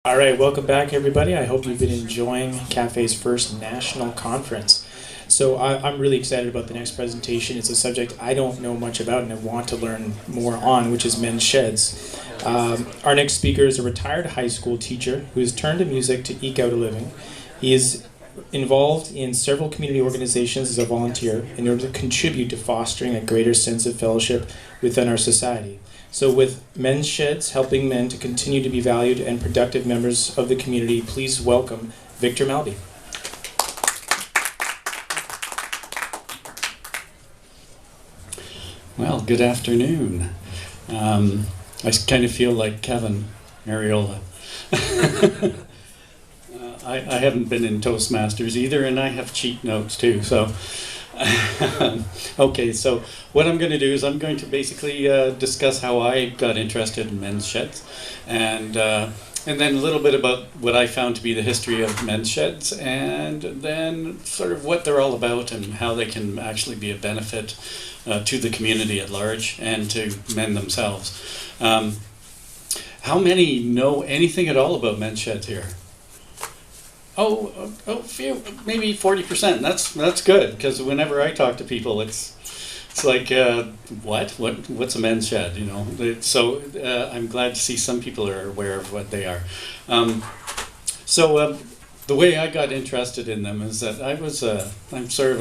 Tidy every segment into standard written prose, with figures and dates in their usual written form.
All right, welcome back, everybody. I hope you've been enjoying CAFE's first national conference. So I'm really excited about the next presentation. It's a subject I don't know much about and I want to learn more on, which is men's sheds. Our next speaker is a retired high school teacher who has turned to music to eke out a living. He is involved in several community organizations as a volunteer in order to contribute to fostering a greater sense of fellowship within our society. So with men's sheds helping men to continue to be valued and productive members of the community, please welcome Victor Maltby. Well, good afternoon. I kind of feel like Kevin Mariola. I haven't been in Toastmasters either, and I have cheat notes too. So, okay. So what I'm going to do is I'm going to basically discuss how I got interested in men's sheds, and then a little bit about what I found to be the history of men's sheds, and then sort of what they're all about and how they can actually be a benefit to the community at large and to men themselves. How many know anything at all about men's sheds here? Oh, few, maybe 40%. That's good, because whenever I talk to people, it's like what's a men's shed? You know. So I'm glad to see some people are aware of what they are. The way I got interested in them is that I'm sort of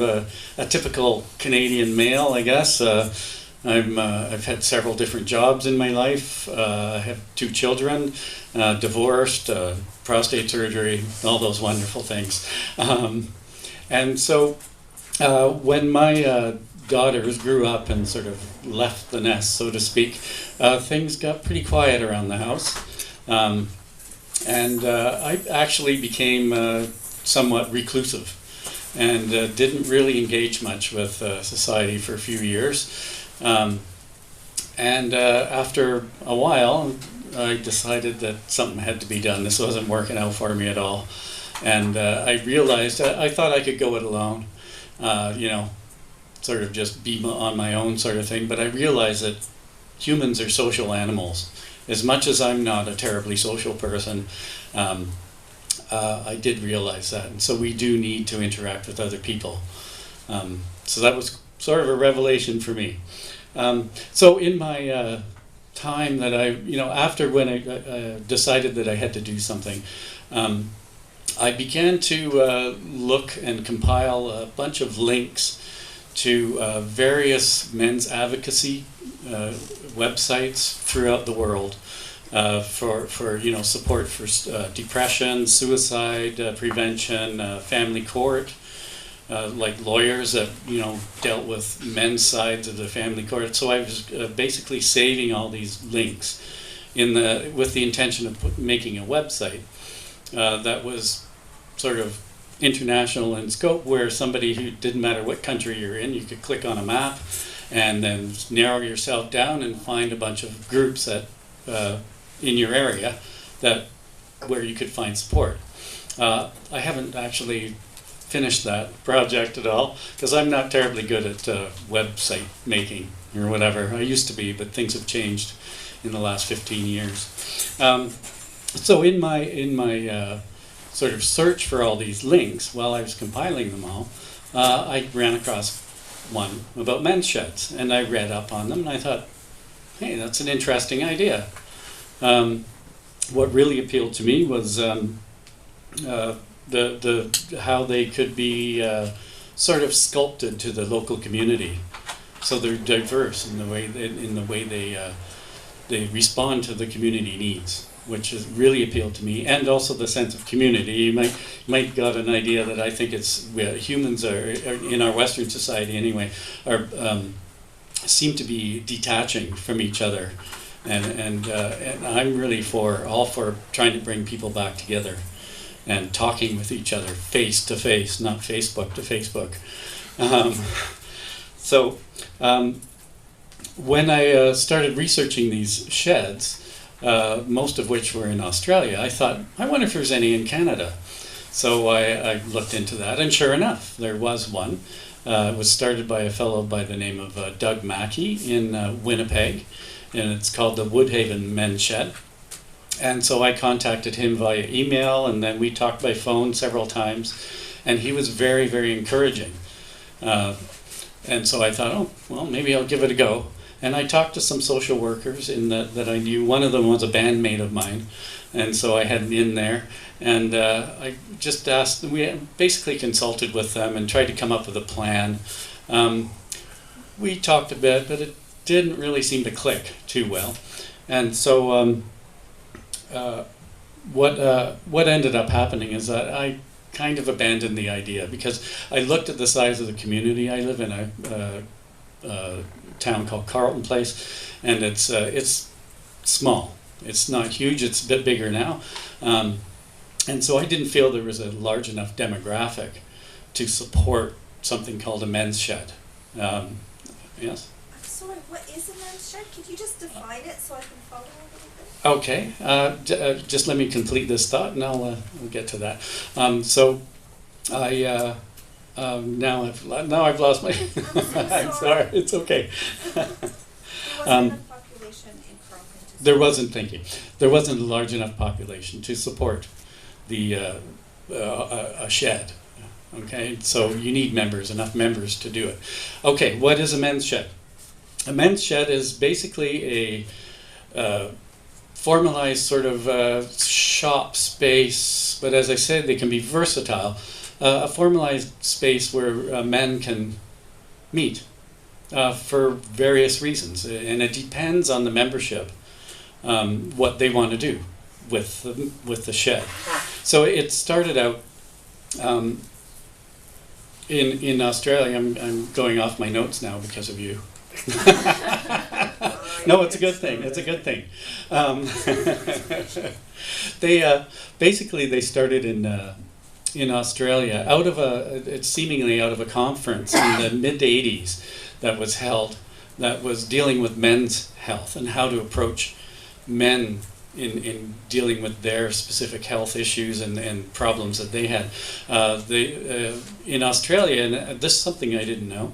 a typical Canadian male, I guess. I've had several different jobs in my life. I have 2 children, divorced, prostate surgery, all those wonderful things. And so when my daughters grew up and sort of left the nest, so to speak, things got pretty quiet around the house. And I actually became somewhat reclusive and didn't really engage much with society for a few years. After a while, I decided that something had to be done. This wasn't working out for me at all. And I realized I thought I could go it alone, sort of just be on my own sort of thing. But I realized that humans are social animals. As much as I'm not a terribly social person, I did realize that. And so we do need to interact with other people. So that was sort of a revelation for me. So in my time that after when I decided that I had to do something, I began to look and compile a bunch of links to various men's advocacy websites throughout the world for support for depression, suicide prevention, family court, like lawyers that dealt with men's sides of the family court. So I was basically saving all these links with the intention of making a website that was sort of international in scope, where somebody who didn't matter what country you're in, you could click on a map and then narrow yourself down and find a bunch of groups that in your area where you could find support. I haven't actually finished that project at all, because I'm not terribly good at website making or whatever. I used to be, but things have changed in the last 15 years. So in my sort of search for all these links, while I was compiling them all, I ran across one about men's sheds, and I read up on them, and I thought, hey, that's an interesting idea. What really appealed to me was how they could be sort of sculpted to the local community, so they're diverse in the way they respond to the community needs, which has really appealed to me, and also the sense of community. You might got an idea that I think humans are in our Western society anyway seem to be detaching from each other, and I'm really all for trying to bring people back together and talking with each other face to face, not Facebook to Facebook. When I started researching these sheds, most of which were in Australia, I thought, I wonder if there's any in Canada. So I looked into that, and sure enough, there was one. It was started by a fellow by the name of Doug Mackey in Winnipeg, and it's called the Woodhaven Men's Shed. And so I contacted him via email, and then we talked by phone several times, and he was very, very encouraging. And so I thought, oh, well, maybe I'll give it a go. And I talked to some social workers that I knew. One of them was a bandmate of mine, and so I had an in there. And I just asked, we basically consulted with them and tried to come up with a plan. We talked a bit, but it didn't really seem to click too well. And so what ended up happening is that I kind of abandoned the idea, because I looked at the size of the community. I live in a town called Carleton Place, and it's small. It's not huge. It's a bit bigger now, and so I didn't feel there was a large enough demographic to support something called a men's shed. Yes. Sorry, what is a men's shed? Could you just define it so I can follow a little bit? Okay. Just let me complete this thought, and I'll get to that. So I. Now I've lost my. I'm sorry. It's okay. There wasn't enough population in Carleton. There wasn't. Thank you. There wasn't a large enough population to support the a shed. Okay, so you need enough members to do it. Okay, what is a men's shed? A men's shed is basically a formalized sort of shop space, but as I said, they can be versatile. A formalized space where men can meet for various reasons, and it depends on the membership what they want to do with the shed. So it started out in Australia. I'm going off my notes now because of you. No, it's a good thing. It's a good thing. They started in Australia it's seemingly out of a conference in the mid-'80s that was held, that was dealing with men's health and how to approach men in dealing with their specific health issues and problems that they had. In Australia, and this is something I didn't know,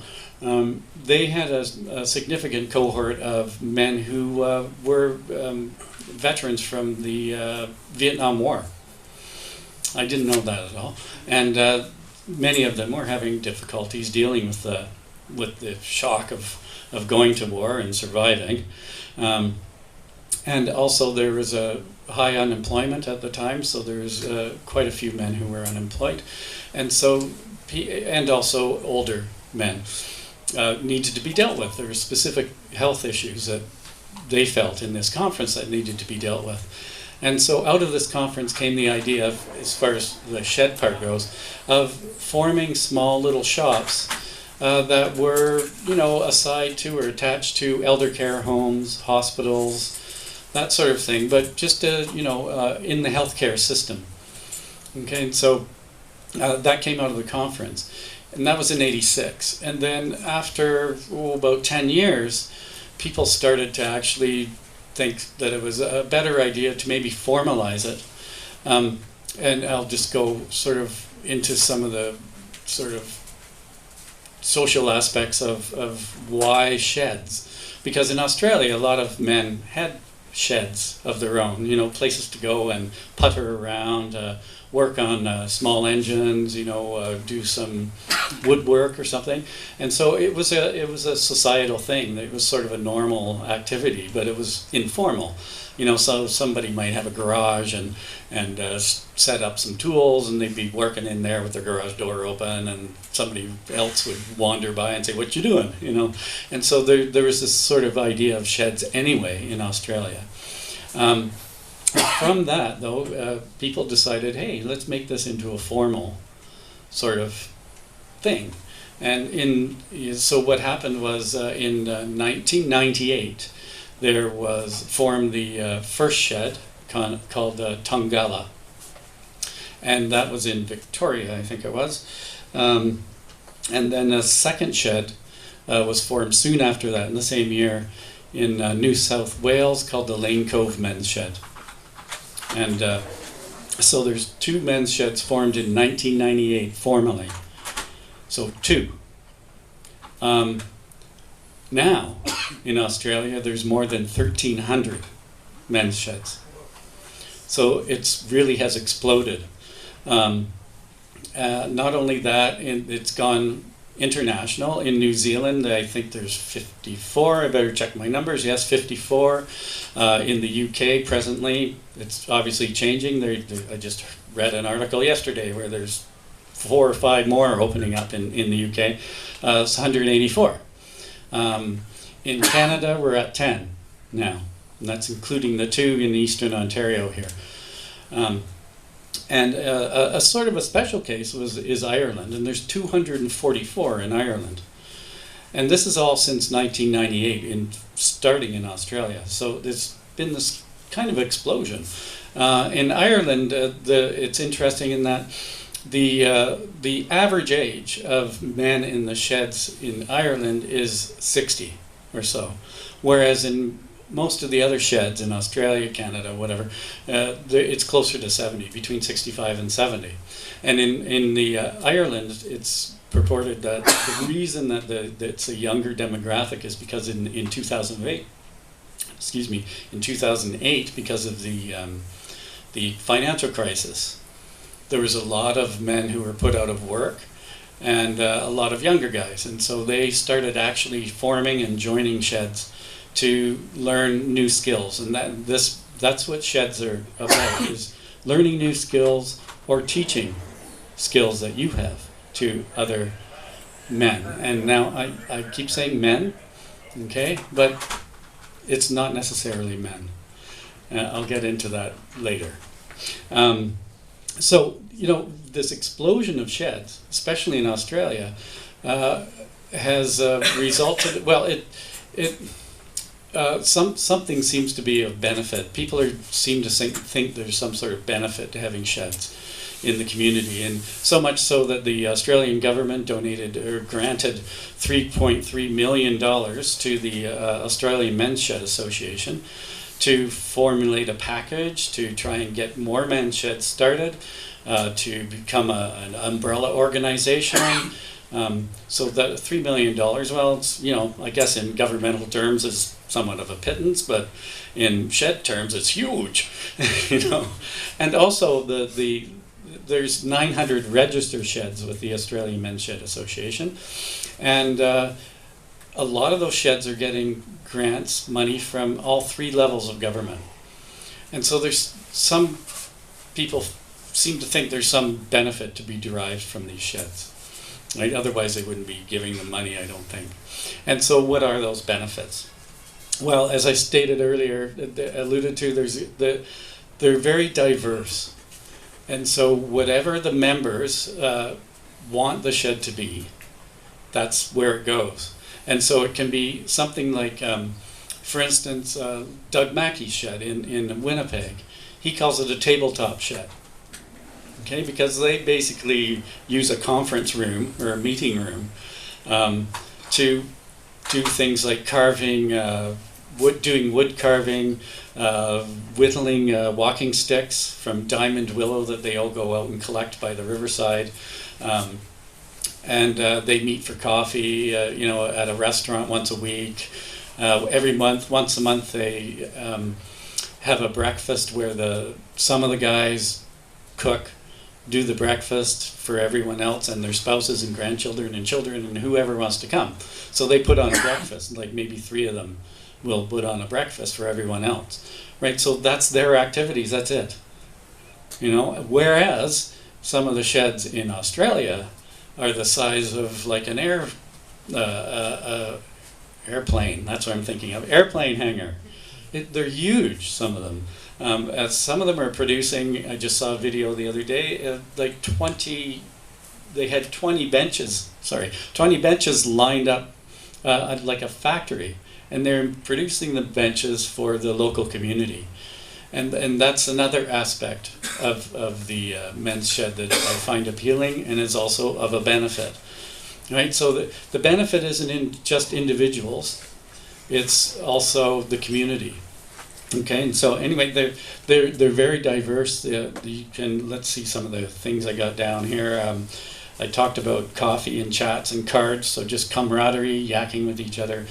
they had a significant cohort of men who were veterans from the Vietnam War. I didn't know that at all, and many of them were having difficulties dealing with the shock of going to war and surviving. And also there was a high unemployment at the time, so there was quite a few men who were unemployed, and also older men needed to be dealt with. There were specific health issues that they felt in this conference that needed to be dealt with. And so out of this conference came the idea of, as far as the shed part goes, of forming small little shops that were, aside to or attached to elder care homes, hospitals, that sort of thing, but just, in the healthcare system. Okay, and so that came out of the conference. And that was in '86. And then after about 10 years, people started to actually think that it was a better idea to maybe formalize it. And I'll just go sort of into some of the sort of social aspects of why sheds. Because in Australia, a lot of men had sheds of their own, places to go and putter around, work on small engines, do some woodwork or something. And so it was a societal thing. It was sort of a normal activity, but it was informal. So somebody might have a garage and set up some tools, and they'd be working in there with their garage door open, and somebody else would wander by and say, "What you doing?" And so there was this sort of idea of sheds anyway in Australia. From that, though, people decided, hey, let's make this into a formal sort of thing. And so what happened was in 1998, there was formed the first shed called Tongala. And that was in Victoria, I think it was. And then a second shed was formed soon after that, in the same year, in New South Wales, called the Lane Cove Men's Shed. And so there's two men's sheds formed in 1998 formally. So two. Now, in Australia, there's more than 1,300 men's sheds. So it's really has exploded. Not only that, it's gone international. In New Zealand, I think there's 54. I better check my numbers. Yes, 54. In the UK presently, it's obviously changing. I just read an article yesterday where there's 4 or 5 more opening up in the UK. It's 184. In Canada, we're at 10 now, and that's including the 2 in Eastern Ontario here. And a sort of a special case is Ireland, and there's 244 in Ireland. And this is all since 1998, starting in Australia. So there's been this kind of explosion. In Ireland, it's interesting in that the average age of men in the sheds in Ireland is 60 or so, whereas in most of the other sheds in Australia, Canada, whatever, it's closer to 70, between 65 and 70. And in the Ireland, it's purported that the reason that it's a younger demographic is because in 2008, in 2008, because of the financial crisis, there was a lot of men who were put out of work and a lot of younger guys. And so they started actually forming and joining sheds to learn new skills, and that's what sheds are about, is learning new skills or teaching skills that you have to other men. And now I keep saying men, okay, but it's not necessarily men. I'll get into that later. So, this explosion of sheds, especially in Australia, has resulted, well, something seems to be of benefit. People seem to think there's some sort of benefit to having sheds in the community, and so much so that the Australian government donated or granted $3.3 million to the Australian Men's Shed Association to formulate a package to try and get more men's sheds started, to become an umbrella organization. So that $3 million, well, it's, I guess in governmental terms is somewhat of a pittance, but in shed terms it's huge, And also there's 900 registered sheds with the Australian Men's Shed Association, and a lot of those sheds are getting grants, money from all 3 levels of government. And so there's some people seem to think there's some benefit to be derived from these sheds. Right? Otherwise they wouldn't be giving them money, I don't think. And so what are those benefits? Well, as I stated earlier, alluded to, they're very diverse. And so whatever the members want the shed to be, that's where it goes. And so it can be something like, for instance, Doug Mackey's shed in Winnipeg. He calls it a tabletop shed. Okay, because they basically use a conference room or a meeting room to do things like carving, doing wood carving, whittling walking sticks from diamond willow that they all go out and collect by the riverside. And they meet for coffee, at a restaurant once a week. Once a month, they have a breakfast where some of the guys cook, do the breakfast for everyone else and their spouses and grandchildren and children and whoever wants to come. So they put on a breakfast, like maybe 3 of them will put on a breakfast for everyone else, right? So that's their activities, that's it. Whereas some of the sheds in Australia are the size of like an airplane, that's what I'm thinking of, airplane hangar. They're huge, some of them. Some of them are producing, I just saw a video the other day, they had 20 benches lined up like a factory, and they're producing the benches for the local community. And that's another aspect of the men's shed that I find appealing and is also of a benefit. Right? So the benefit isn't in just individuals, it's also the community. Okay, and so anyway, they're very diverse. You can, let's see some of the things I got down here. I talked about coffee and chats and cards, so just camaraderie, yakking with each other,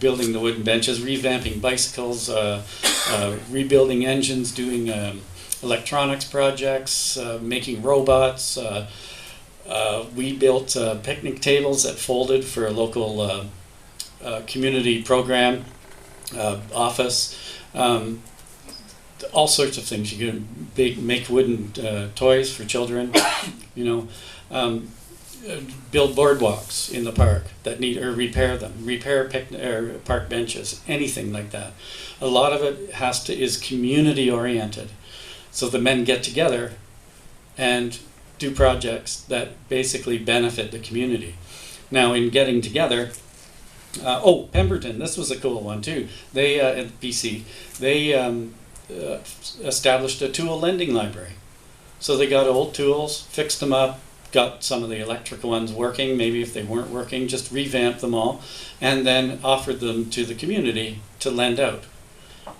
building the wooden benches, revamping bicycles, rebuilding engines, doing electronics projects, making robots. We built picnic tables that folded for a local community program, office, all sorts of things. You can make wooden toys for children, you know, build boardwalks in the park that need, or repair them, repair park benches, anything like that. A lot of it is community oriented. So the men get together and do projects that basically benefit the community. Now, in getting together, Pemberton, this was a cool one too. They, at BC, they established a tool lending library. So they got old tools, fixed them up, got some of the electric ones working, maybe if they weren't working, just revamped them all, and then offered them to the community to lend out.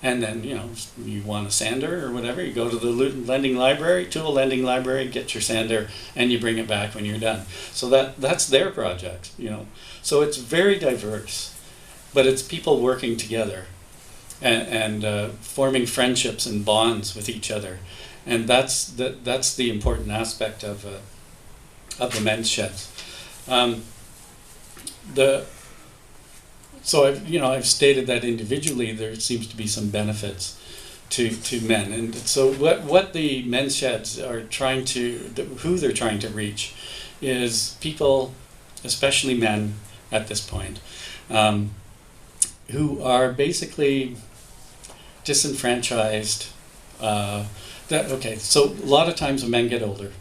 And then, you know, you want a sander or whatever, you go to the lending library, tool lending library, get your sander, and you bring it back when you're done. So that's their project, you know. So it's very diverse, but it's people working together and forming friendships and bonds with each other. And that's the important aspect of the men's sheds. So I've stated that individually there seems to be some benefits to men, and so what the men's sheds are who they're trying to reach is people, especially men at this point, who are basically disenfranchised. So a lot of times when men get older,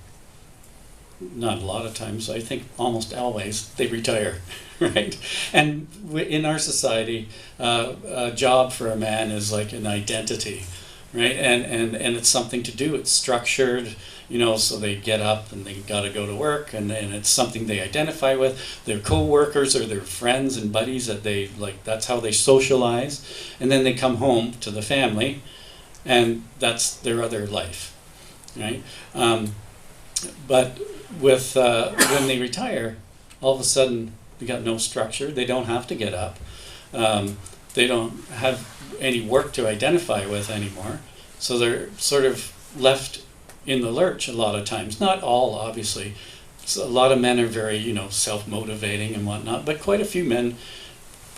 not a lot of times, I think almost always, they retire, right? And in our society, a job for a man is like an identity, right? And it's something to do. It's structured, you know, so they get up and they got to go to work, and it's something they identify with. Their co-workers or their friends and buddies that they like, that's how they socialize. And then they come home to the family, and that's their other life, right? But with when they retire, all of a sudden they got no structure. They don't have to get up. They don't have any work to identify with anymore. So they're sort of left in the lurch a lot of times. Not all, obviously. So a lot of men are very, you know, self-motivating and whatnot, but quite a few men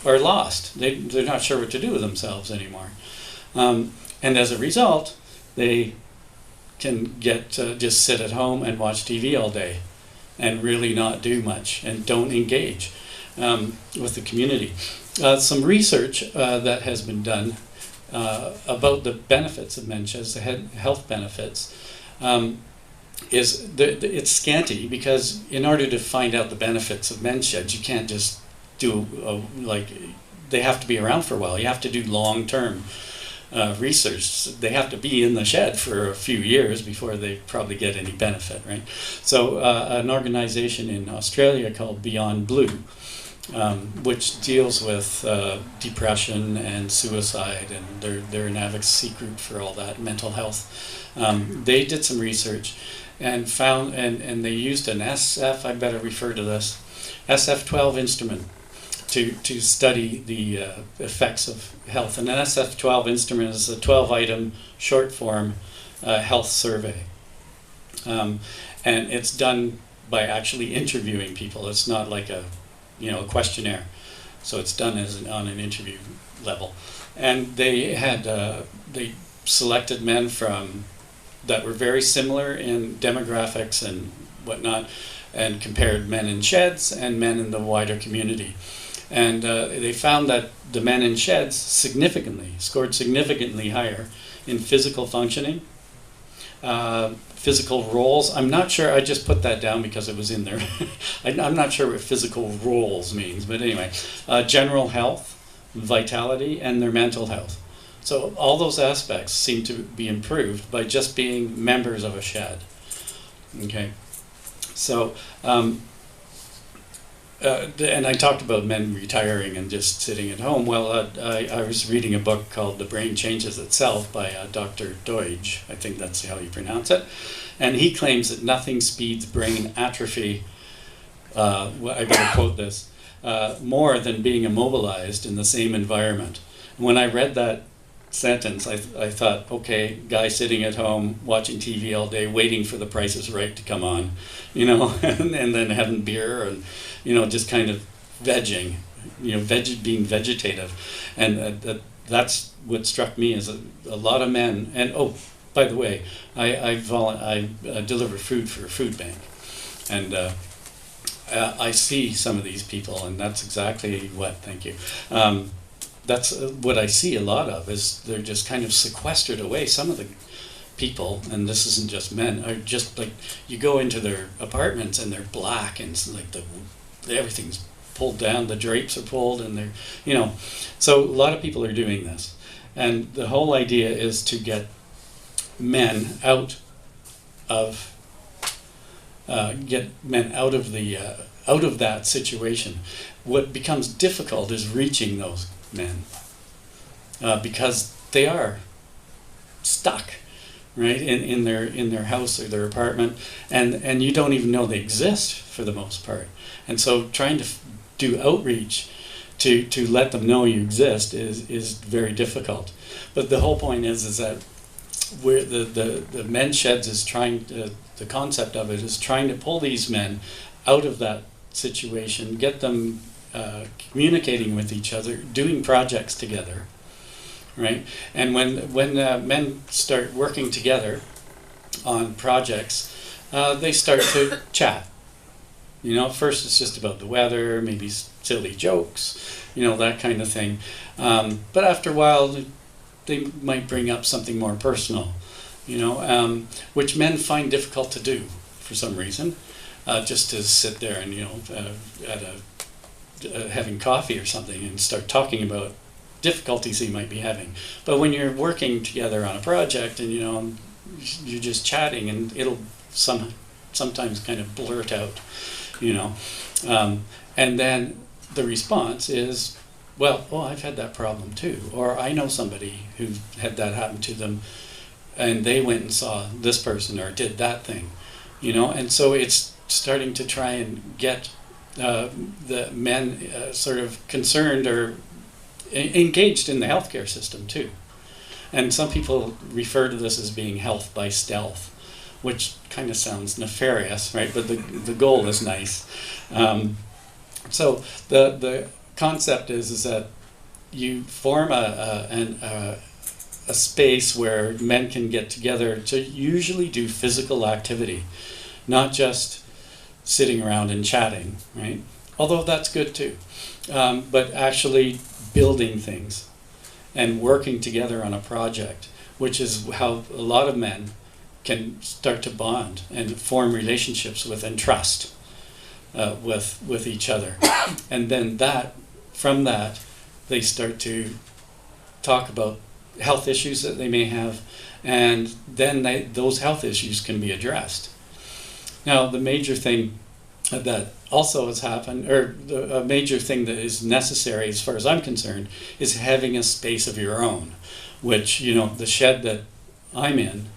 are lost. They're not sure what to do with themselves anymore. And as a result, they can get just sit at home and watch TV all day and really not do much and don't engage with the community. Some research that has been done about the benefits of men's sheds, the health benefits, it's scanty, because in order to find out the benefits of men's sheds, you can't just do they have to be around for a while. You have to do long-term research. They have to be in the shed for a few years before they probably get any benefit, right? So an organization in Australia called Beyond Blue, which deals with depression and suicide, and they're an advocacy group for all that, mental health. They did some research and found, and they used an I better refer to this, SF-12 instrument to study the effects of health. And an SF-12 instrument is a 12-item short form health survey. And it's done by actually interviewing people. It's not like a questionnaire. So it's done on an interview level. And they had they selected men that were very similar in demographics and whatnot, and compared men in sheds and men in the wider community. And they found that the men in sheds scored significantly higher in physical functioning, physical roles. I'm not sure, I just put that down because it was in there. I'm not sure what physical roles means, but anyway, general health, vitality, and their mental health. So all those aspects seem to be improved by just being members of a shed. Okay, so and I talked about men retiring and just sitting at home. Well, I was reading a book called The Brain Changes Itself by Dr. Deutsch. I think that's how you pronounce it. And he claims that nothing speeds brain atrophy, well, I better quote this, more than being immobilized in the same environment. And when I read that sentence, I thought, okay, guy sitting at home watching TV all day, waiting for The Price is Right to come on, you know, and then having beer and, you know, just kind of vegging, you know, being vegetative. And that's what struck me as a lot of men. And oh, by the way, I deliver food for a food bank, and I see some of these people, and that's exactly what. Thank you. That's what I see a lot of, is they're just kind of sequestered away. Some of the people, and this isn't just men, are just like, you go into their apartments and they're black, and it's like everything's pulled down, the drapes are pulled, and they're, you know, so a lot of people are doing this. And the whole idea is to get men out of that situation. What becomes difficult is reaching those men, because they are stuck, right, in their house or their apartment, and you don't even know they exist for the most part. And so trying to do outreach to let them know you exist is very difficult. But the whole point is that where the men's sheds is trying to, the concept of it is trying to pull these men out of that situation, get them communicating with each other, doing projects together, right? And when men start working together on projects, they start to chat. You know, first it's just about the weather, maybe silly jokes, you know, that kind of thing. But after a while, they might bring up something more personal, you know, which men find difficult to do for some reason. Just to sit there and, you know, having coffee or something and start talking about difficulties he might be having. But when you're working together on a project and, you know, you're just chatting, and it'll sometimes kind of blurt out, you know. And then the response is, well, oh, I've had that problem too. Or I know somebody who had that happen to them, and they went and saw this person or did that thing, you know. And so it's starting to try and get the men sort of concerned or engaged in the healthcare system too. And some people refer to this as being health by stealth, which kind of sounds nefarious, right? But the goal is nice. So the concept is that you form a space where men can get together to usually do physical activity, not just sitting around and chatting, right? Although that's good too. But actually building things and working together on a project, which is how a lot of men can start to bond and form relationships with and trust with each other. And then from that, they start to talk about health issues that they may have, and then those health issues can be addressed. Now, the major thing that also has happened, or a major thing that is necessary as far as I'm concerned, is having a space of your own, which, you know, the shed that I'm in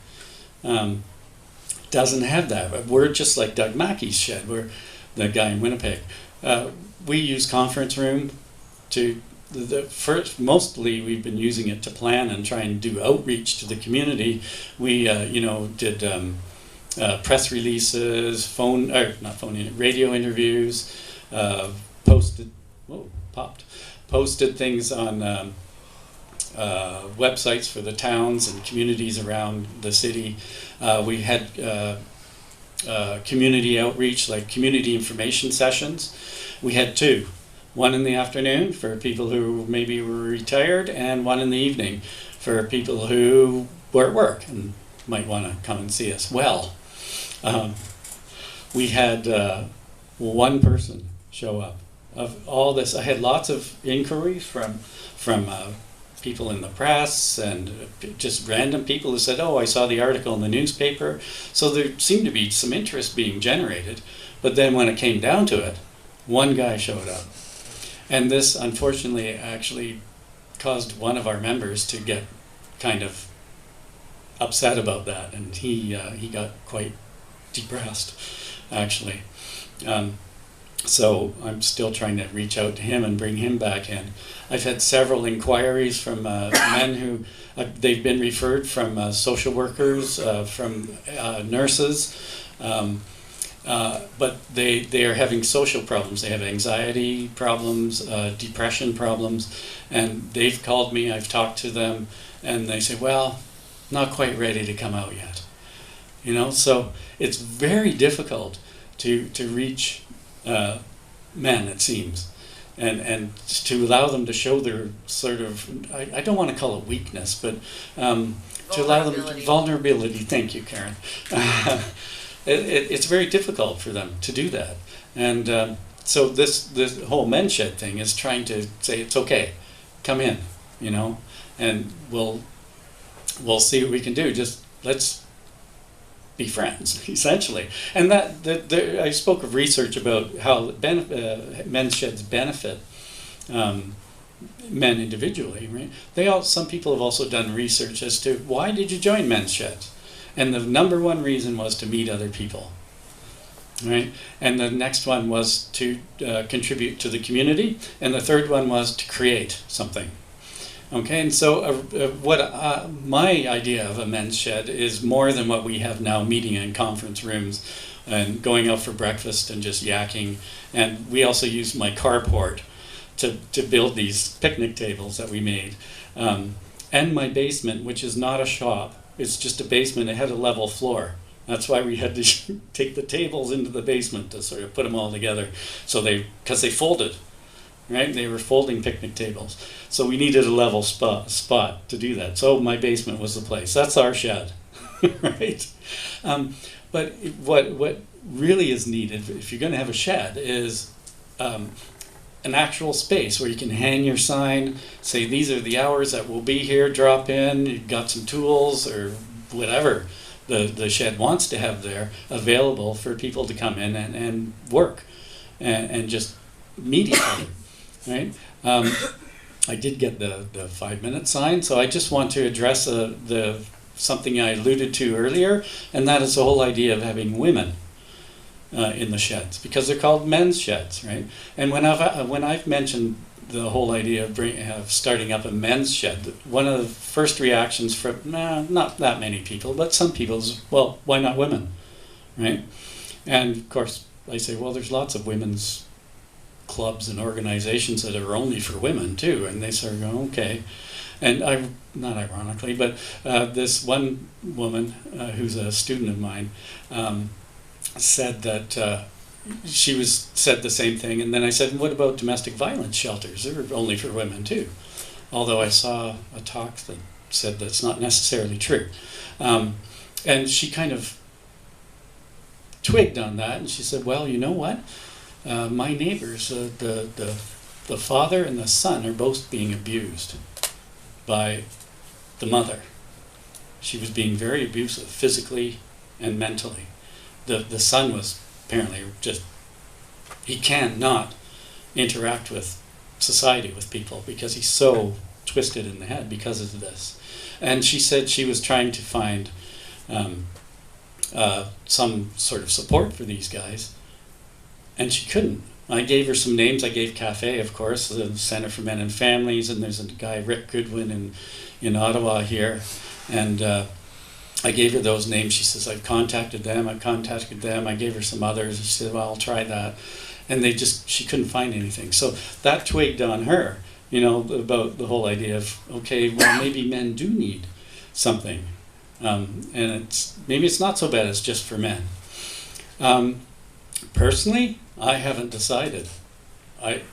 doesn't have that. We're just like Doug Mackey's shed, we're the guy in Winnipeg. We use conference room to, mostly we've been using it to plan and try and do outreach to the community. We, you know, did press releases, radio interviews, posted things on websites for the towns and communities around the city. We had community outreach, like community information sessions. We had two. One in the afternoon for people who maybe were retired, and one in the evening for people who were at work and might want to come and see us. Well, we had one person show up. Of all this, I had lots of inquiries from people in the press and just random people who said, oh, I saw the article in the newspaper. So there seemed to be some interest being generated. But then when it came down to it, One guy showed up. And this, unfortunately, actually caused one of our members to get kind of upset about that, and he got quite depressed, actually. So I'm still trying to reach out to him and bring him back in. I've had several inquiries from men who they've been referred from social workers, from nurses, but they are having social problems. They have anxiety problems, depression problems, and they've called me. I've talked to them, and they say, "Well, not quite ready to come out yet." You know, so it's very difficult to reach men, it seems, and to allow them to show their sort of, I don't want to call it weakness, but to allow them vulnerability. Thank you, Karen. It's very difficult for them to do that, and so this whole men's shed thing is trying to say it's okay, come in, you know, and we'll see what we can do. Just let's be friends, essentially. And I spoke of research about how men's sheds benefit men individually, right? Some people have also done research as to why did you join men's sheds, and the number one reason was to meet other people, right? And the next one was to contribute to the community, and the third one was to create something. Okay, and so my idea of a men's shed is more than what we have now, meeting in conference rooms and going out for breakfast and just yakking. And we also use my carport to build these picnic tables that we made. And my basement, which is not a shop, it's just a basement. It had a level floor. That's why we had to take the tables into the basement to sort of put them all together. So because they folded. Right, they were folding picnic tables, so we needed a level spot to do that. So my basement was the place. That's our shed, right? But what really is needed, if you're going to have a shed, is an actual space where you can hang your sign, say these are the hours that we'll be here. Drop in. You've got some tools or whatever the shed wants to have there available for people to come in and work and just meet each other. Right, I did get the 5-minute sign, so I just want to address something I alluded to earlier, and that is the whole idea of having women in the sheds, because they're called men's sheds, right? And when I've mentioned the whole idea of starting up a men's shed, one of the first reactions from not that many people, but some people is, well, why not women, right? And of course I say, well, there's lots of women's clubs and organizations that are only for women too, and they sort of go, okay. And I, not ironically, but this one woman who's a student of mine said that said the same thing, and then I said, what about domestic violence shelters? They're only for women too. Although I saw a talk that said that's not necessarily true. And she kind of twigged on that, and she said, well, you know what? My neighbors, the father and the son are both being abused by the mother. She was being very abusive, physically and mentally. The son was apparently he cannot interact with society, with people, because he's so twisted in the head because of this. And she said she was trying to find some sort of support for these guys, and she couldn't. I gave her some names. I gave CAFE, of course, the Center for Men and Families, and there's a guy, Rick Goodwin, in Ottawa here. And I gave her those names. She says, I've contacted them. I gave her some others. She said, well, I'll try that. And she couldn't find anything. So that twigged on her, about the whole idea of, okay, well, maybe men do need something. And maybe it's not so bad as just for men. Personally, I haven't decided.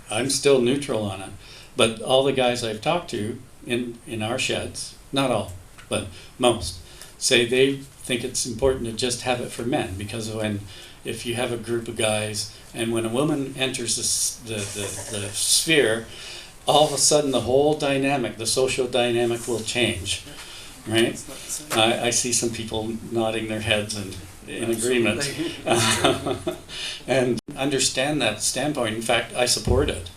I'm still neutral on it. But all the guys I've talked to in our sheds, not all, but most, say they think it's important to just have it for men, because if you have a group of guys and when a woman enters the sphere, all of a sudden the whole dynamic, the social dynamic will change, right? I see some people nodding their heads, and in agreement. And understand that standpoint. In fact, I support it.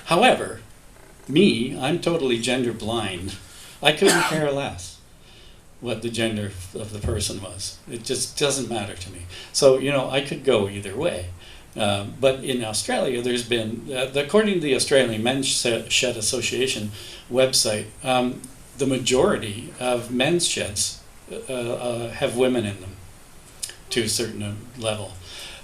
However, I'm totally gender blind. I couldn't care less what the gender of the person was. It just doesn't matter to me. So, I could go either way. But in Australia, there's been, according to the Australian Men's Shed Association website, the majority of men's sheds have women in them to a certain level.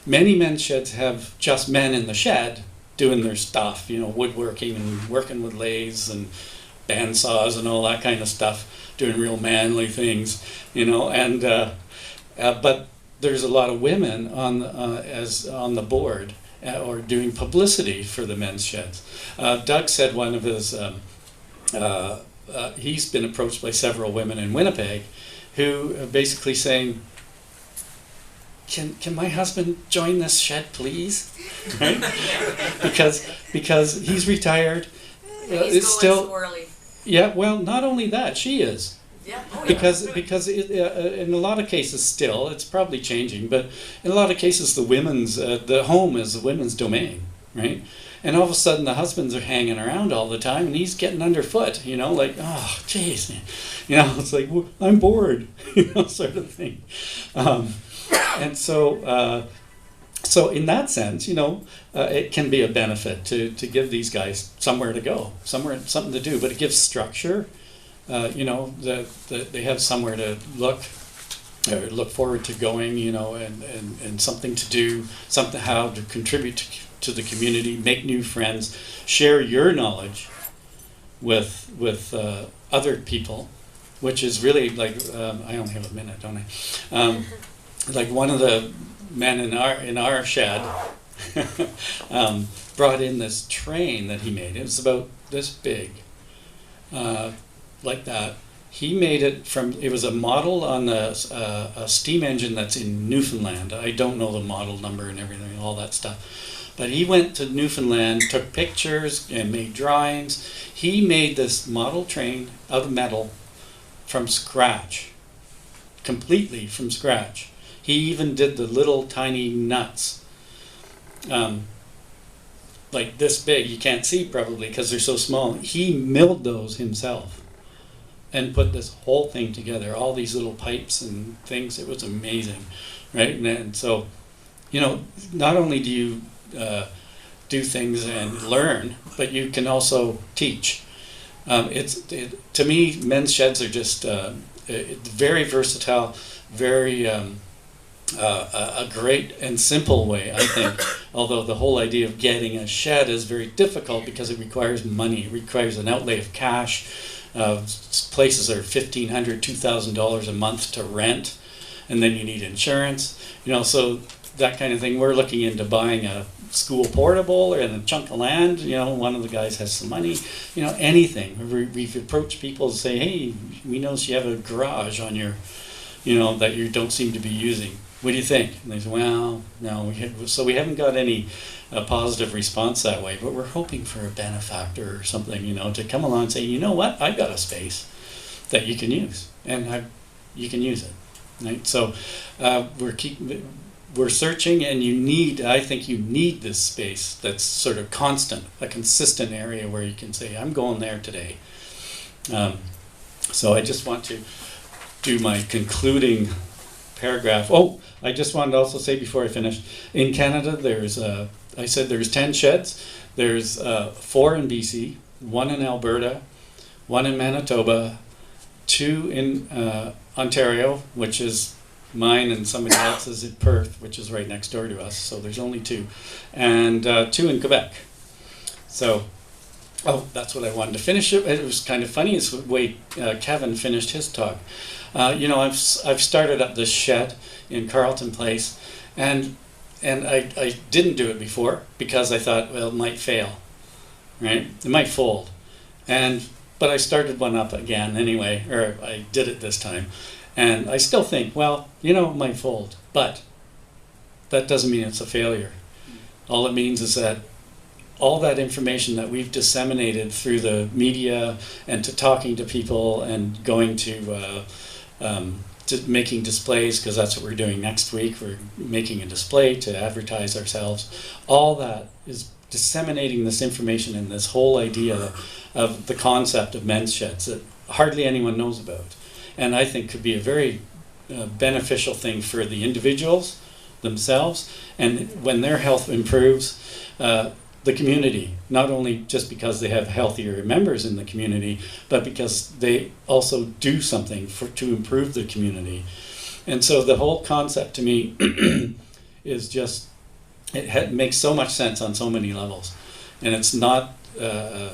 Many men's sheds have just men in the shed doing their stuff, woodworking and working with lathes and bandsaws and all that kind of stuff, doing real manly things, and but there's a lot of women on the board or doing publicity for the men's sheds. Doug said one of his, he's been approached by several women in Winnipeg who are basically saying, Can my husband join this shed, please? Right? because he's retired. He's going squirrely. Yeah, well, not only that, she is. Yeah. Oh, yeah. Because in a lot of cases still, it's probably changing, but in a lot of cases the home is the women's domain, right? And all of a sudden the husbands are hanging around all the time and he's getting underfoot, like, oh, jeez, it's like, I'm bored, sort of thing. And so in that sense, it can be a benefit to give these guys somewhere to go, something to do, but it gives structure. They have somewhere to look forward to going, and something to do, how to contribute to the community, make new friends, share your knowledge with other people, which is really like, I only have a minute, don't I? Like one of the men in our shed brought in this train that he made. It was about this big. Like that. He made it it was a model on a steam engine that's in Newfoundland. I don't know the model number and everything, all that stuff. But he went to Newfoundland, took pictures and made drawings. He made this model train out of metal from scratch, completely from scratch. He even did the little tiny nuts, like this big. You can't see probably because they're so small. He milled those himself and put this whole thing together, all these little pipes and things. It was amazing, right? And so, not only do you do things and learn, but you can also teach. To me, men's sheds are just very versatile, very a great and simple way, I think. Although the whole idea of getting a shed is very difficult because it requires money, it requires an outlay of cash. Places are $1,500, $2,000 a month to rent, and then you need insurance. So that kind of thing. We're looking into buying a school portable and a chunk of land. One of the guys has some money. Anything. We've approached people to say, hey, we notice you have a garage on your, that you don't seem to be using. What do you think? And they say, well, no. We haven't got any positive response that way, but we're hoping for a benefactor or something, to come along and say, you know what, I've got a space that you can use, and you can use it, right? So we're searching, and I think you need this space that's sort of constant, a consistent area where you can say, I'm going there today. So I just want to do my concluding paragraph. Oh, I just wanted to also say before I finish, in Canada I said there's 10 sheds. There's 4 in BC, 1 in Alberta, 1 in Manitoba, 2 in Ontario, which is mine, and somebody else's in Perth, which is right next door to us, so there's only 2, and 2 in Quebec. So, that's what I wanted to finish it. It was kind of funny, it's the way Kevin finished his talk. I've started up this shed in Carleton Place, and I didn't do it before because I thought, well, it might fail, right? It might fold, but I started one up again anyway, or I did it this time, and I still think, well, it might fold, but that doesn't mean it's a failure. All it means is that all that information that we've disseminated through the media and to talking to people and going to making displays, because that's what we're doing next week. We're making a display to advertise ourselves. All that is disseminating this information and this whole idea of the concept of men's sheds that hardly anyone knows about. And I think could be a very beneficial thing for the individuals themselves, and when their health improves, the community, not only just because they have healthier members in the community, but because they also do something to improve the community. And so the whole concept to me is just, it makes so much sense on so many levels, and it's not a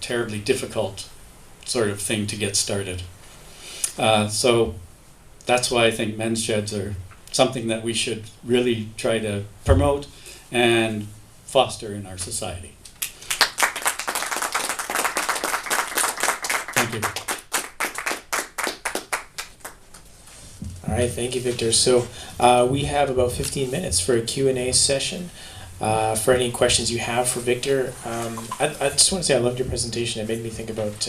terribly difficult sort of thing to get started. So that's why I think men's sheds are something that we should really try to promote and foster in our society. Thank you. All right, thank you, Victor. So we have about 15 minutes for a Q&A session. For any questions you have for Victor, I just want to say I loved your presentation. It made me think about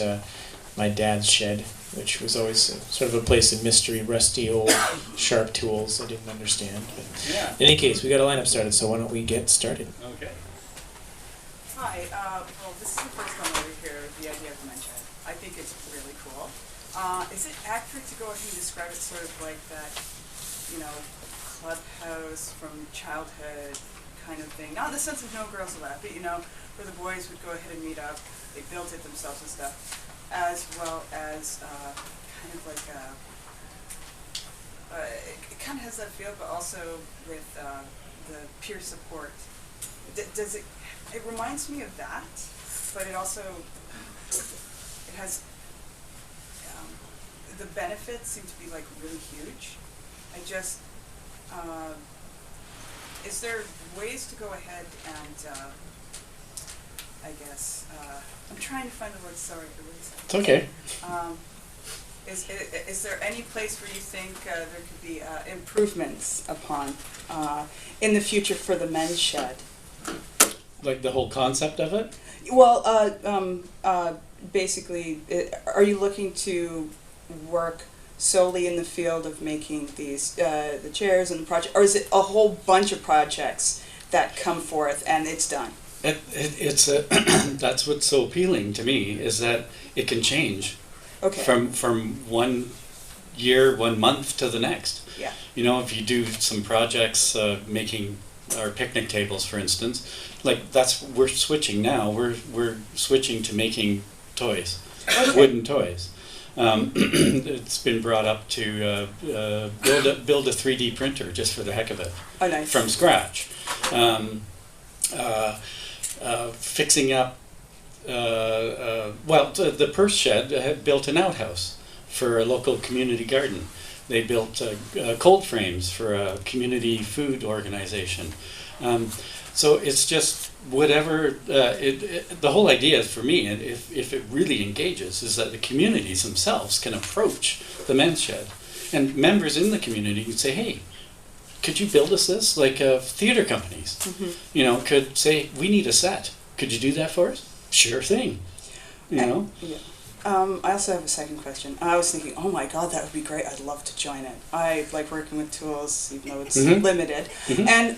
my dad's shed, which was always sort of a place of mystery, rusty old sharp tools I didn't understand. But Yeah. in any case, we got a lineup started, so why don't we get started? Okay. Hi, well, this is the first time over here, the idea of the men's shed. I think it's really cool. Is it accurate to go ahead and describe it sort of like that, you know, clubhouse from childhood kind of thing? Not in the sense of no girls allowed, but, you know, where the boys would go ahead and meet up, they built it themselves and stuff, as well as kind of like it kind of has that feel, but also with the peer support. Does it? It reminds me of that, but it also it has the benefits seem to be like really huge. I just is there ways to go ahead and I guess I'm trying to find the word. Sorry, It's okay. Is there any place where you think there could be improvements upon in the future for the men's shed? Like the whole concept of it? Well, basically, are you looking to work solely in the field of making these the chairs and the project, or is it a whole bunch of projects that come forth and it's done? It's that's what's so appealing to me, is that it can change. Okay. From 1 year, 1 month to the next. Yeah. You know, if you do some projects, making our picnic tables, for instance, like we're switching now. We're switching to making toys, Okay. wooden toys. It's been brought up to build a 3D printer just for the heck of it. Oh, nice. From scratch. Fixing up. The Perth Shed had built an outhouse for a local community garden. They built cold frames for a community food organization. So it's just whatever, the whole idea for me, if it really engages, is that the communities themselves can approach the men's shed. And members in the community can say, hey, could you build us this? Like theater companies, you know, could say, we need a set. Could you do that for us? Sure thing, you know? Yeah. I also have a second question. I was thinking, oh my God, that would be great. I'd love to join it. I like working with tools, even though it's limited.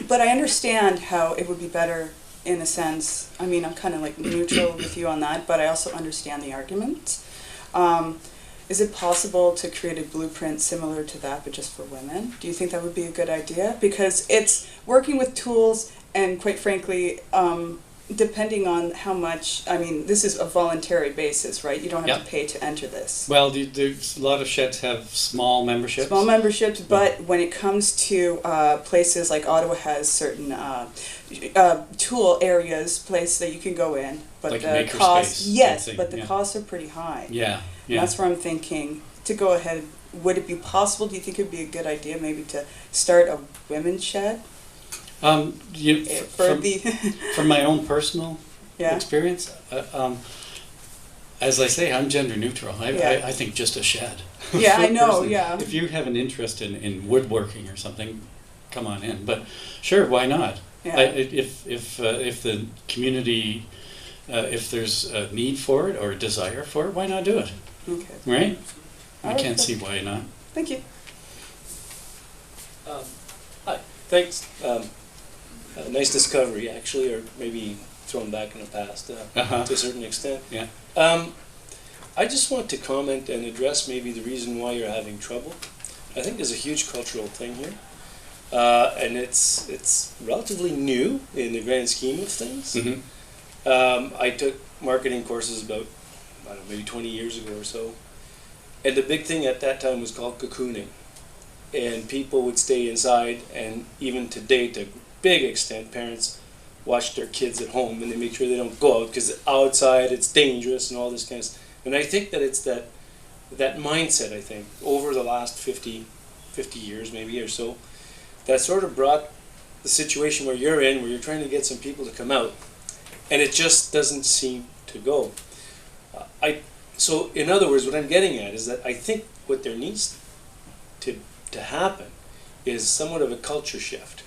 But I understand how it would be better in a sense. I mean, I'm kind of like neutral with you on that, but I also understand the argument. Is it possible to create a blueprint similar to that, but just for women? Do you think that would be a good idea? Because it's working with tools, and quite frankly, depending on how much, I mean, this is a voluntary basis, right? You don't have to pay to enter this. Well, there's a lot of sheds have small memberships. Small memberships, but when it comes to places like Ottawa has certain tool areas, place that you can go in, but like the costs, but the costs are pretty high. Yeah. And that's where I'm thinking to go ahead. Would it be possible? Do you think it would be a good idea maybe to start a women's shed? From my own personal experience, as I say, I'm gender neutral. I think just a shed. Yeah, I know. Yeah. If you have an interest in woodworking or something, come on in. But sure, why not? Yeah. If the community, if there's a need for it or a desire for it, why not do it? Okay. Right? I All right, can't see why not. Thank you. Hi, thanks. Nice discovery, actually, or maybe thrown back in the past to a certain extent. Yeah. I just want to comment and address maybe the reason why you're having trouble. I think there's a huge cultural thing here, and it's relatively new in the grand scheme of things. Mm-hmm. I took marketing courses about, I don't know, maybe 20 years ago or so, and the big thing at that time was called cocooning. And people would stay inside, and even today, to a big extent, parents watch their kids at home and they make sure they don't go out because outside it's dangerous and all this kind of stuff. And I think that it's that mindset, I think, over the last 50 years maybe or so, that sort of brought the situation where you're in, where you're trying to get some people to come out, and it just doesn't seem to go. So in other words, what I'm getting at is that I think what there needs to happen is somewhat of a culture shift,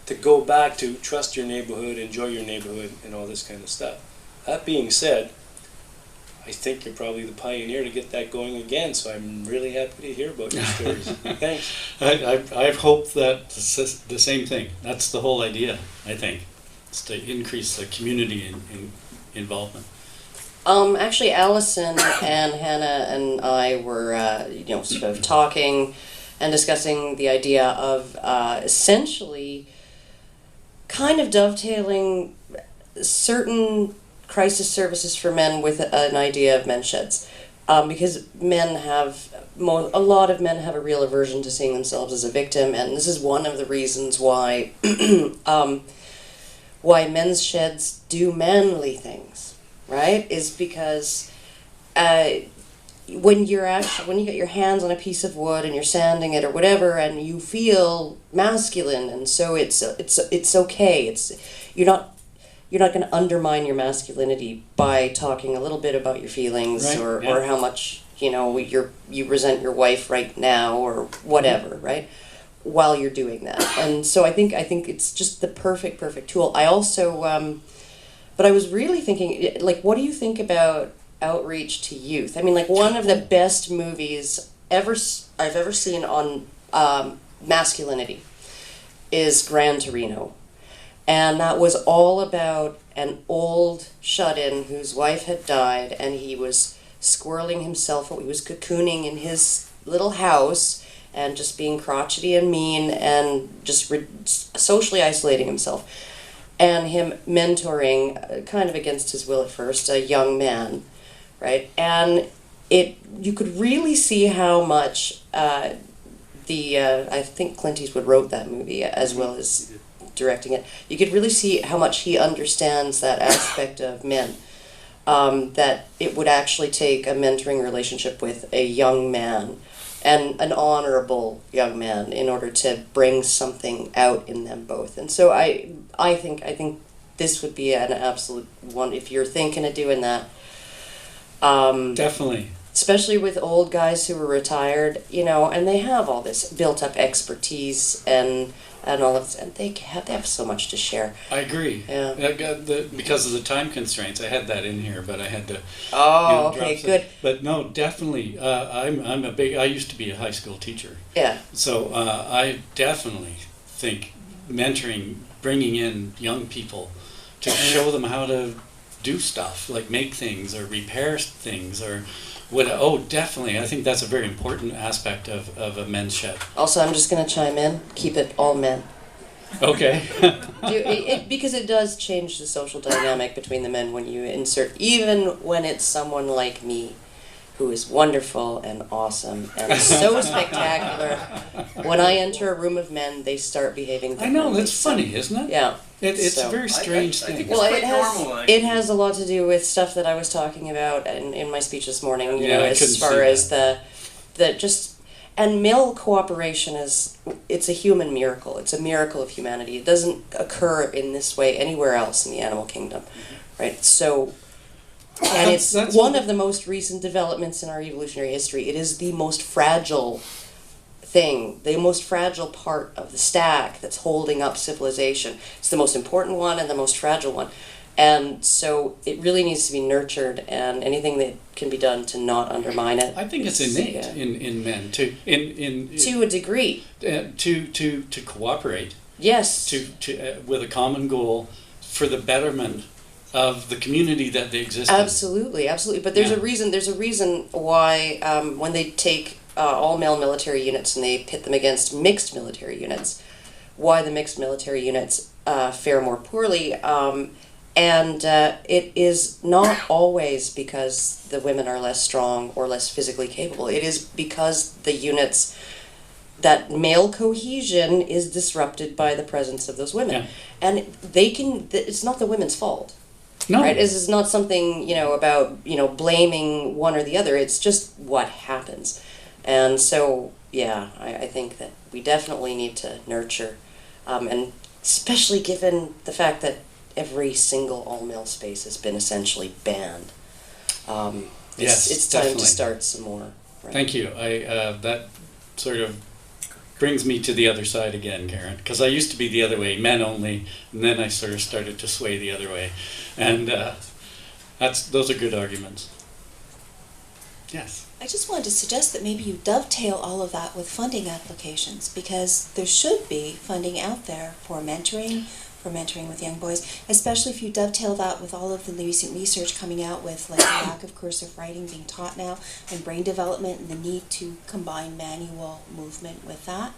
to go back to trust your neighborhood, enjoy your neighborhood, and all this kind of stuff. That being said, I think you're probably the pioneer to get that going again, so I'm really happy to hear about your stories. Thanks. I've hoped that the same thing. That's the whole idea, I think. It's to increase the community involvement. Actually, Allison and Hannah and I were, sort of talking and discussing the idea of essentially kind of dovetailing certain crisis services for men with an idea of men's sheds. Because a lot of men have a real aversion to seeing themselves as a victim, and this is one of the reasons why why men's sheds do manly things, right? Is because when you get your hands on a piece of wood and you're sanding it or whatever, and you feel masculine, and so it's okay. You're not going to undermine your masculinity by talking a little bit about your feelings, right, or how much you resent your wife right now or whatever, right? While you're doing that, and so I think it's just the perfect tool. I also, but I was really thinking, like, what do you think about outreach to youth? I mean, like, one of the best movies I've ever seen on masculinity is Gran Torino. And that was all about an old shut-in whose wife had died, and he was squirreling himself, he was cocooning in his little house and just being crotchety and mean and just socially isolating himself. And him mentoring, kind of against his will at first, a young man, right? And you could really see how much I think Clint Eastwood wrote that movie as well as directing it. You could really see how much he understands that aspect of men, that it would actually take a mentoring relationship with a young man, and an honorable young man, in order to bring something out in them both. And so I think this would be an absolute one if you're thinking of doing that. Definitely. Especially with old guys who are retired, and they have all this built-up expertise and all of this, and they have so much to share. I agree. Yeah. Because of the time constraints, I had that in here, but I had to. Oh, okay, good. But no, definitely. I used to be a high school teacher. Yeah. So I definitely think mentoring, bringing in young people to show them how to do stuff, like make things or repair things or. Definitely. I think that's a very important aspect of a men's shed. Also, I'm just going to chime in. Keep it all men. Okay. Because it does change the social dynamic between the men when you insert, even when it's someone like me, who is wonderful and awesome and so spectacular. When I enter a room of men, they start behaving differently. I know, that's funny, isn't it? Yeah. It's a very strange thing. I think it's it has a lot to do with stuff that I was talking about in my speech this morning, as far as and male cooperation it's a human miracle. It's a miracle of humanity. It doesn't occur in this way anywhere else in the animal kingdom, right? So, and it's one of the most recent developments in our evolutionary history. It is the most fragile thing, the most fragile part of the stack that's holding up civilization. It's the most important one and the most fragile one. And so it really needs to be nurtured, and anything that can be done to not undermine it. I think it's is, innate yeah. in men To a degree. to cooperate, Yes. with a common goal for the betterment of the community that they exist in. Absolutely, absolutely. But there's Yeah. a reason. There's a reason why when they take all male military units and they pit them against mixed military units, why the mixed military units fare more poorly. And it is not always because the women are less strong or less physically capable. It is because the units, that male cohesion is disrupted by the presence of those women. Yeah. And it's not the women's fault. No. Right? This is not something, about, blaming one or the other. It's just what happens. And so, yeah, I think that we definitely need to nurture, and especially given the fact that every single all-male space has been essentially banned. Yes, it's time definitely. to start some more. Right? Thank you. That sort of brings me to the other side again, Karen, because I used to be the other way, men only, and then I sort of started to sway the other way, and those are good arguments. Yes. I just wanted to suggest that maybe you dovetail all of that with funding applications, because there should be funding out there for mentoring with young boys, especially if you dovetail that with all of the recent research coming out with like the lack of cursive writing being taught now, and brain development, and the need to combine manual movement with that.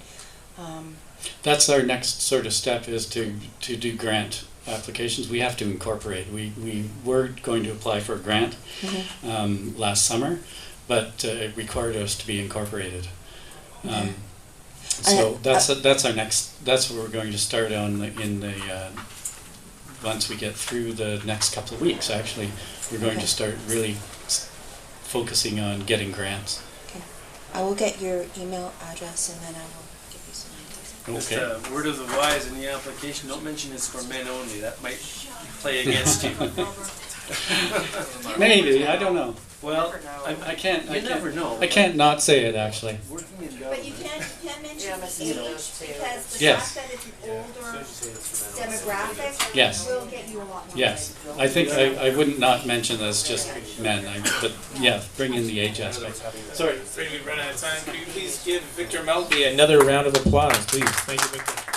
That's our next sort of step, is to do grant applications. We have to incorporate. We were going to apply for a grant last summer, but it required us to be incorporated. So that's our next. That's what we're going to start on once we get through the next couple of weeks. Actually, we're going to start really focusing on getting grants. Okay. I will get your email address and then I will give you some ideas. Okay. Just a word of the wise in the application, don't mention it's for men only, that might play against you. Maybe, I don't know. Well, I can't. you never know. I can't not say it, actually. Working in But you government. can mention Yeah, the Mrs. age, Knows too. because the Yes. fact that it's an older demographic Yes. will get you a lot more. Yes, I think I wouldn't not mention that it's just men, but yeah, bring in the age aspect. Sorry, afraid we've run out of time. Could you please give Victor Maltby another round of applause, please? Thank you, Victor.